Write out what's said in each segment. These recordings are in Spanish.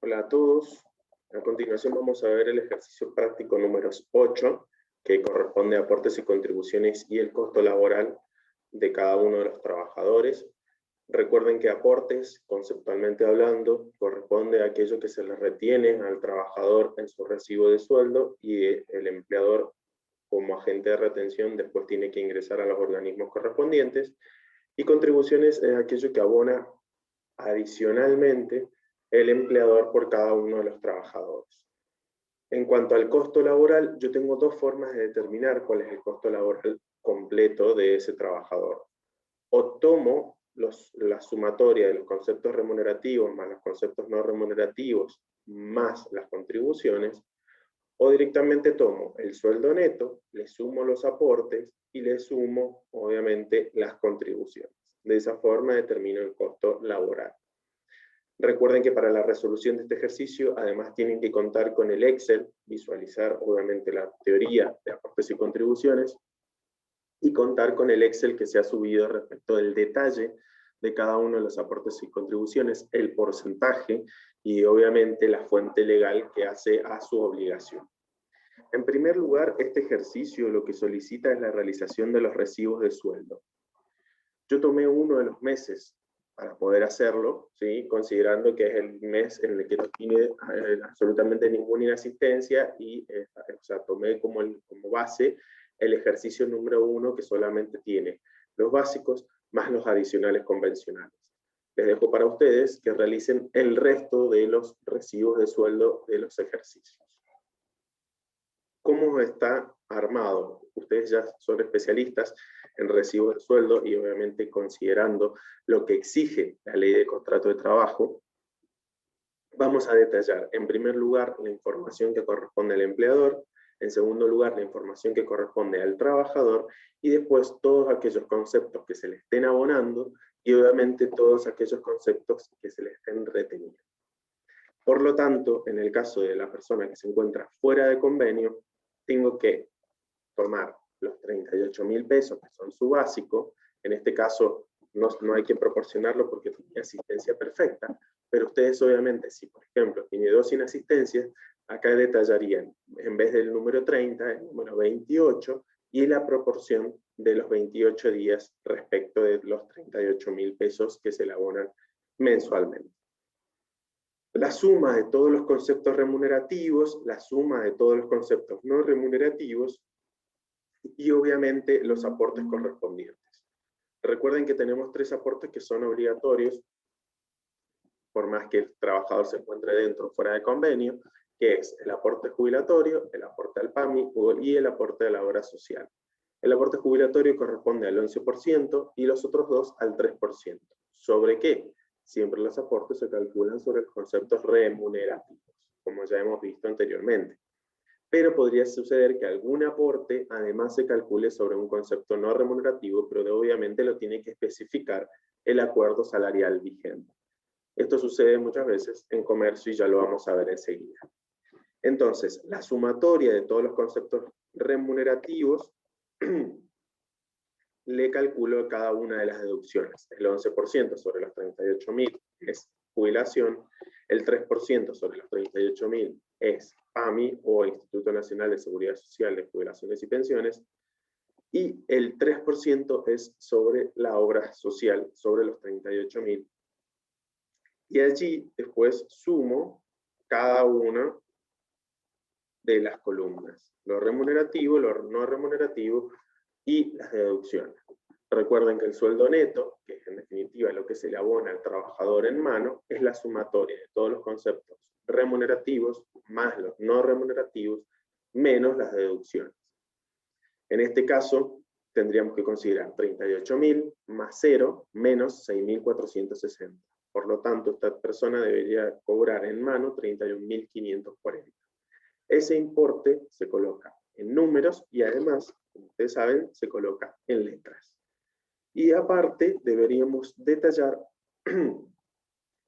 Hola a todos. A continuación vamos a ver el ejercicio práctico número 8, que corresponde a aportes y contribuciones y el costo laboral de cada uno de los trabajadores. Recuerden que aportes, conceptualmente hablando, corresponde a aquello que se le retiene al trabajador en su recibo de sueldo y el empleador, como agente de retención, después tiene que ingresar a los organismos correspondientes. Y contribuciones es aquello que abona adicionalmente el empleador por cada uno de los trabajadores. En cuanto al costo laboral, yo tengo dos formas de determinar cuál es el costo laboral completo de ese trabajador. O tomo la sumatoria de los conceptos remunerativos más los conceptos no remunerativos más las contribuciones, o directamente tomo el sueldo neto, le sumo los aportes y le sumo, obviamente, las contribuciones. De esa forma determino el costo laboral. Recuerden que para la resolución de este ejercicio, además tienen que contar con el Excel, visualizar obviamente la teoría de aportes y contribuciones, y contar con el Excel que se ha subido respecto del detalle de cada uno de los aportes y contribuciones, el porcentaje y obviamente la fuente legal que hace a su obligación. En primer lugar, este ejercicio lo que solicita es la realización de los recibos de sueldo. Yo tomé uno de los meses para poder hacerlo, ¿sí? Considerando que es el mes en el que no tiene absolutamente ninguna inasistencia y o sea, tomé como base el ejercicio número 1 que solamente tiene los básicos más los adicionales convencionales. Les dejo para ustedes que realicen el resto de los recibos de sueldo de los ejercicios. ¿Cómo está armado? Ustedes ya son especialistas en recibos de sueldo y obviamente considerando lo que exige la ley de contrato de trabajo, vamos a detallar en primer lugar la información que corresponde al empleador, en segundo lugar la información que corresponde al trabajador y después todos aquellos conceptos que se le estén abonando y obviamente todos aquellos conceptos que se le estén reteniendo. Por lo tanto, en el caso de la persona que se encuentra fuera de convenio, tengo que tomar los 38.000 pesos, que son su básico. En este caso no hay que proporcionarlo porque tiene asistencia perfecta, pero ustedes obviamente, si por ejemplo tiene 2 inasistencias, acá detallarían, en vez del número 30, el número 28, y la proporción de los 28 días respecto de los 38.000 pesos que se le abonan mensualmente. La suma de todos los conceptos remunerativos, la suma de todos los conceptos no remunerativos y obviamente los aportes correspondientes. Recuerden que tenemos 3 aportes que son obligatorios, por más que el trabajador se encuentre dentro o fuera de convenio, que es el aporte jubilatorio, el aporte al PAMI y el aporte de la obra social. El aporte jubilatorio corresponde al 11% y los otros 2 al 3%. ¿Sobre qué? Siempre los aportes se calculan sobre los conceptos remunerativos, como ya hemos visto anteriormente. Pero podría suceder que algún aporte además se calcule sobre un concepto no remunerativo, pero obviamente lo tiene que especificar el acuerdo salarial vigente. Esto sucede muchas veces en comercio y ya lo vamos a ver enseguida. Entonces, la sumatoria de todos los conceptos remunerativos le calculo cada una de las deducciones. El 11% sobre los 38.000 es jubilación, el 3% sobre los 38.000 es PAMI o Instituto Nacional de Seguridad Social de Jubilaciones y Pensiones, y el 3% es sobre la obra social, sobre los 38.000. Y allí después sumo cada una de las columnas, lo remunerativo, lo no remunerativo y las deducciones. Recuerden que el sueldo neto, que es en definitiva lo que se le abona al trabajador en mano, es la sumatoria de todos los conceptos remunerativos más los no remunerativos menos las deducciones. En este caso, tendríamos que considerar 38.000 más 0 menos 6.460. Por lo tanto, esta persona debería cobrar en mano 31.540. Ese importe se coloca en números y además, como ustedes saben, se coloca en letras. Y aparte, deberíamos detallar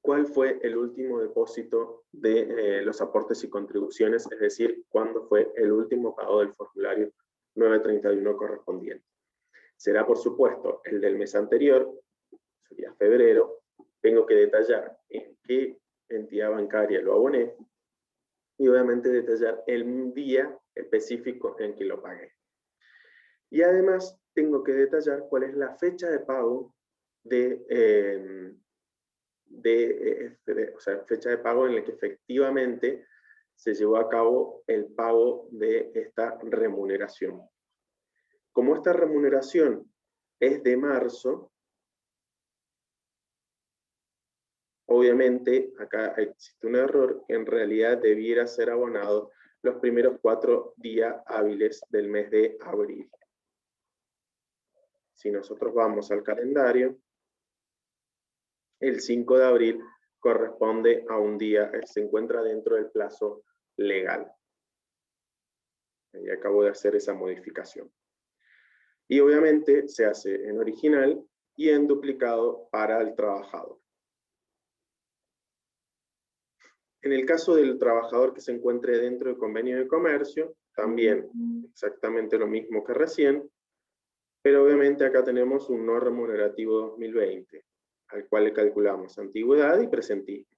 cuál fue el último depósito de los aportes y contribuciones, es decir, cuándo fue el último pago del formulario 931 correspondiente. Será, por supuesto, el del mes anterior, sería febrero. Tengo que detallar en qué entidad bancaria lo aboné, y obviamente detallar el día específico en que lo pagué. Y además tengo que detallar cuál es la fecha de pago o sea, fecha de pago en la que efectivamente se llevó a cabo el pago de esta remuneración. Como esta remuneración es de marzo, obviamente acá existe un error, en realidad debiera ser abonado los primeros 4 días hábiles del mes de abril. Si nosotros vamos al calendario, el 5 de abril corresponde a un día, se encuentra dentro del plazo legal. Y acabo de hacer esa modificación. Y obviamente se hace en original y en duplicado para el trabajador. En el caso del trabajador que se encuentre dentro del convenio de comercio, también exactamente lo mismo que recién, pero obviamente acá tenemos un no remunerativo 2020, al cual le calculamos antigüedad y presentismo.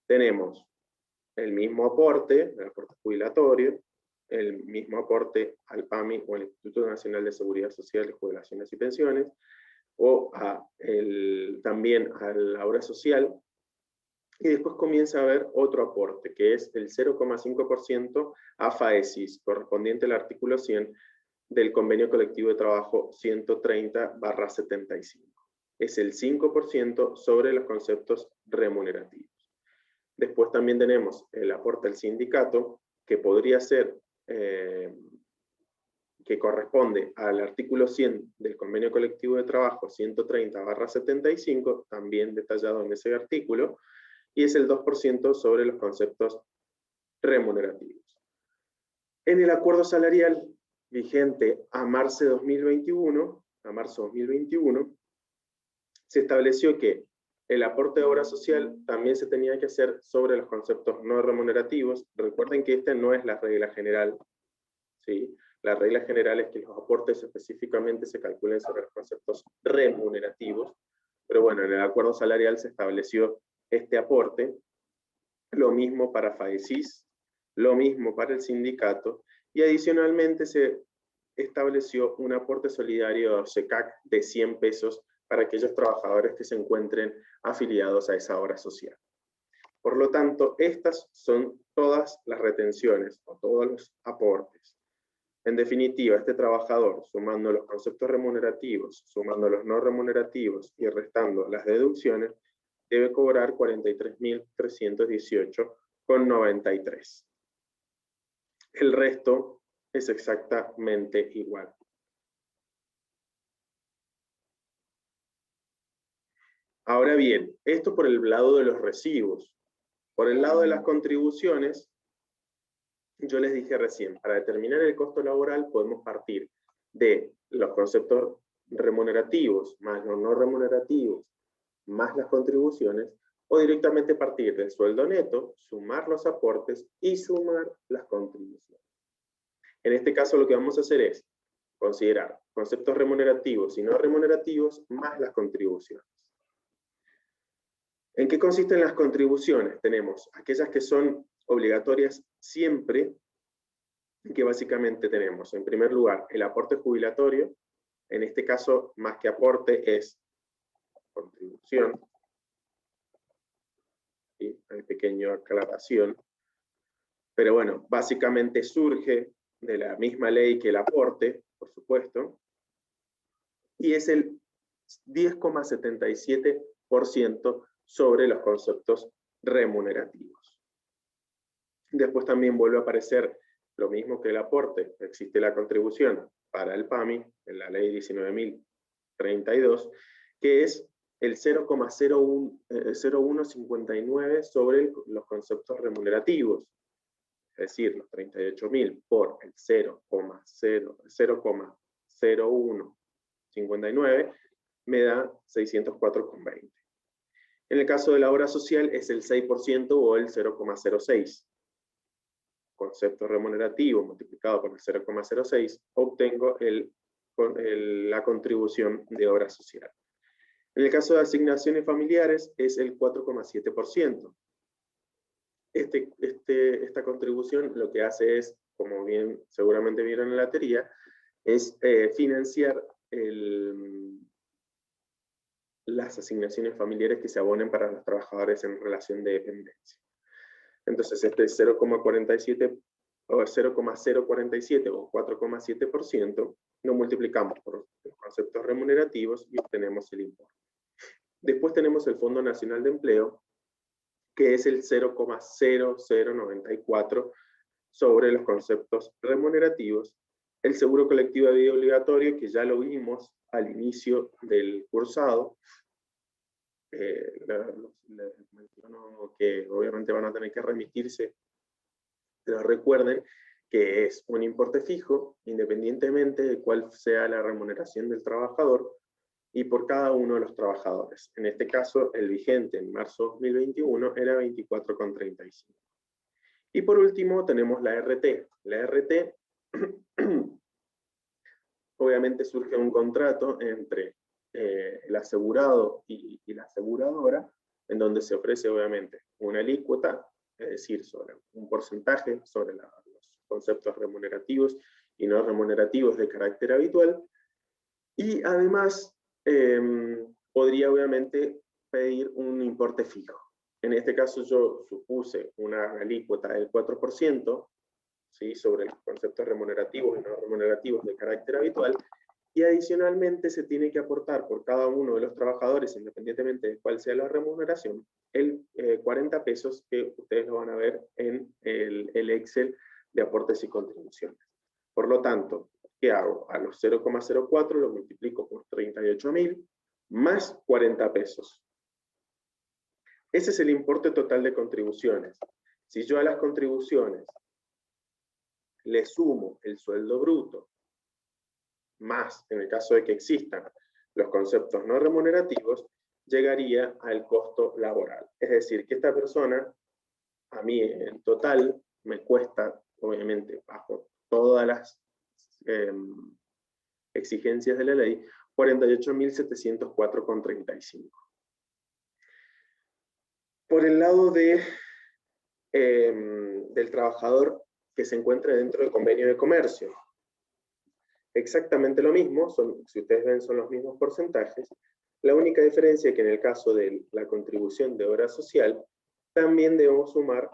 Tenemos el mismo aporte, el aporte jubilatorio, el mismo aporte al PAMI o al Instituto Nacional de Seguridad Social de Jubilaciones y Pensiones, o también a la obra social, y después comienza a haber otro aporte, que es el 0,5% a FAESIS, correspondiente al artículo 100 del Convenio Colectivo de Trabajo 130/75. Es el 5% sobre los conceptos remunerativos. Después también tenemos el aporte al sindicato, que podría ser, que corresponde al artículo 100 del Convenio Colectivo de Trabajo 130/75, también detallado en ese artículo, y es el 2% sobre los conceptos remunerativos. En el acuerdo salarial vigente a marzo 2021, se estableció que el aporte de obra social también se tenía que hacer sobre los conceptos no remunerativos. Recuerden que esta no es la regla general, ¿sí? La regla general es que los aportes específicamente se calculen sobre los conceptos remunerativos, pero bueno, en el acuerdo salarial se estableció este aporte, lo mismo para FAESIS, lo mismo para el sindicato, y adicionalmente se estableció un aporte solidario a OSECAC de 100 pesos para aquellos trabajadores que se encuentren afiliados a esa obra social. Por lo tanto, estas son todas las retenciones o todos los aportes. En definitiva, este trabajador, sumando los conceptos remunerativos, sumando los no remunerativos y restando las deducciones, debe cobrar 43.318,93. El resto es exactamente igual. Ahora bien, esto por el lado de los recibos. Por el lado de las contribuciones, yo les dije recién, para determinar el costo laboral podemos partir de los conceptos remunerativos, más los no remunerativos, más las contribuciones, o directamente partir del sueldo neto, sumar los aportes y sumar las contribuciones. En este caso lo que vamos a hacer es considerar conceptos remunerativos y no remunerativos más las contribuciones. ¿En qué consisten las contribuciones? Tenemos aquellas que son obligatorias siempre, que básicamente tenemos, en primer lugar, el aporte jubilatorio. En este caso, más que aporte, es contribución. ¿Sí? Hay pequeña aclaración. Pero bueno, básicamente surge de la misma ley que el aporte, por supuesto, y es el 10,77% sobre los conceptos remunerativos. Después también vuelve a aparecer lo mismo que el aporte, existe la contribución para el PAMI, en la ley 19.032, que es el 0,0159 sobre los conceptos remunerativos, es decir, los 38.000 por el 0,0159 me da 604,20. En el caso de la obra social es el 6% o el 0,06. Concepto remunerativo multiplicado por el 0,06, obtengo la contribución de obra social. En el caso de asignaciones familiares es el 4,7%. Esta contribución lo que hace es, como bien seguramente vieron en la teoría, es financiar las asignaciones familiares que se abonen para los trabajadores en relación de dependencia. Entonces este 0,47 o 0,047 o 4,7% lo multiplicamos por los conceptos remunerativos y obtenemos el importe. Después tenemos el Fondo Nacional de Empleo, que es el 0,0094 sobre los conceptos remunerativos. El seguro colectivo de vida obligatorio, que ya lo vimos al inicio del cursado, les menciono que obviamente van a tener que remitirse, pero recuerden que es un importe fijo, independientemente de cuál sea la remuneración del trabajador, y por cada uno de los trabajadores. En este caso, el vigente en marzo de 2021 era 24,35. Y por último tenemos la RT. La RT, obviamente surge un contrato entre el asegurado y la aseguradora, en donde se ofrece obviamente una alícuota, es decir, sobre un porcentaje sobre los conceptos remunerativos y no remunerativos de carácter habitual, y además podría obviamente pedir un importe fijo. En este caso yo supuse una alícuota del 4%, ¿sí?, sobre los conceptos remunerativos y no remunerativos de carácter habitual, y adicionalmente se tiene que aportar por cada uno de los trabajadores, independientemente de cuál sea la remuneración, el 40 pesos que ustedes lo van a ver en el Excel de aportes y contribuciones. Por lo tanto, ¿qué hago? A los 0,04 lo multiplico por 38.000 más 40 pesos. Ese es el importe total de contribuciones. Si yo a las contribuciones le sumo el sueldo bruto, más, en el caso de que existan los conceptos no remunerativos, llegaría al costo laboral. Es decir, que esta persona, a mí en total, me cuesta, obviamente, bajo todas las exigencias de la ley, 48.704,35. Por el lado del trabajador que se encuentre dentro del convenio de comercio, exactamente lo mismo, si ustedes ven son los mismos porcentajes. La única diferencia es que en el caso de la contribución de obra social, también debemos sumar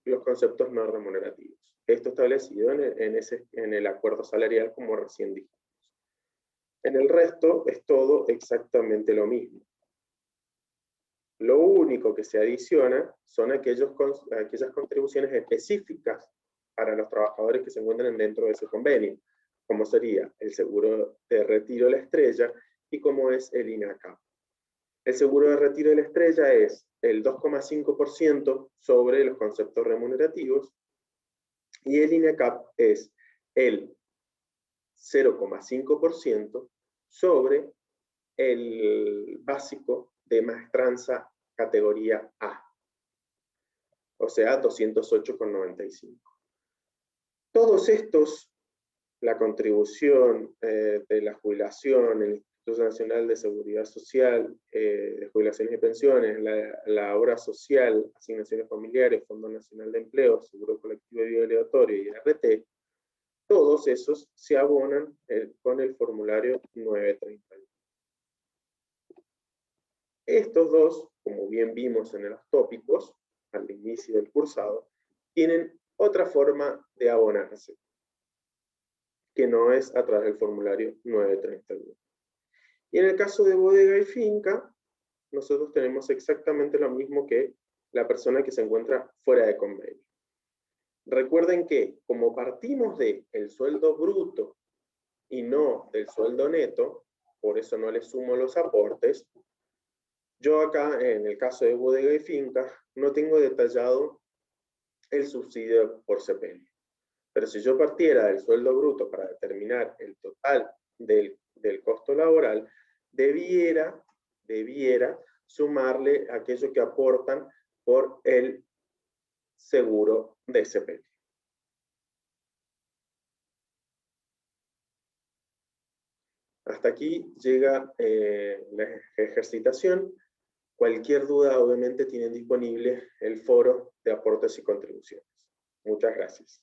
los conceptos no remunerativos. Esto establecido en el acuerdo salarial, como recién dijimos. En el resto es todo exactamente lo mismo. Lo único que se adiciona son aquellas contribuciones específicas para los trabajadores que se encuentran dentro de ese convenio, como sería el seguro de retiro de la estrella y como es el INACAP. El seguro de retiro de la estrella es el 2,5% sobre los conceptos remunerativos y el INACAP es el 0,5% sobre el básico de maestranza categoría A, o sea, 208,95. Todos estos, la contribución de la jubilación, el Instituto Nacional de Seguridad Social, de jubilaciones y pensiones, la obra social, asignaciones familiares, Fondo Nacional de Empleo, Seguro Colectivo de Vida Obligatorio y RT, todos esos se abonan con el formulario 931. Estos dos, como bien vimos en los tópicos, al inicio del cursado, tienen otra forma de abonarse, que no es a través del formulario 931. Y en el caso de bodega y finca, nosotros tenemos exactamente lo mismo que la persona que se encuentra fuera de convenio. Recuerden que, como partimos del sueldo bruto y no del sueldo neto, por eso no le sumo los aportes, yo acá, en el caso de bodega y finca, no tengo detallado el subsidio por sepelio. Pero si yo partiera del sueldo bruto para determinar el total del costo laboral, debiera sumarle aquello que aportan por el seguro de sepelio. Hasta aquí llega la ejercitación. Cualquier duda, obviamente, tienen disponible el foro de aportes y contribuciones. Muchas gracias.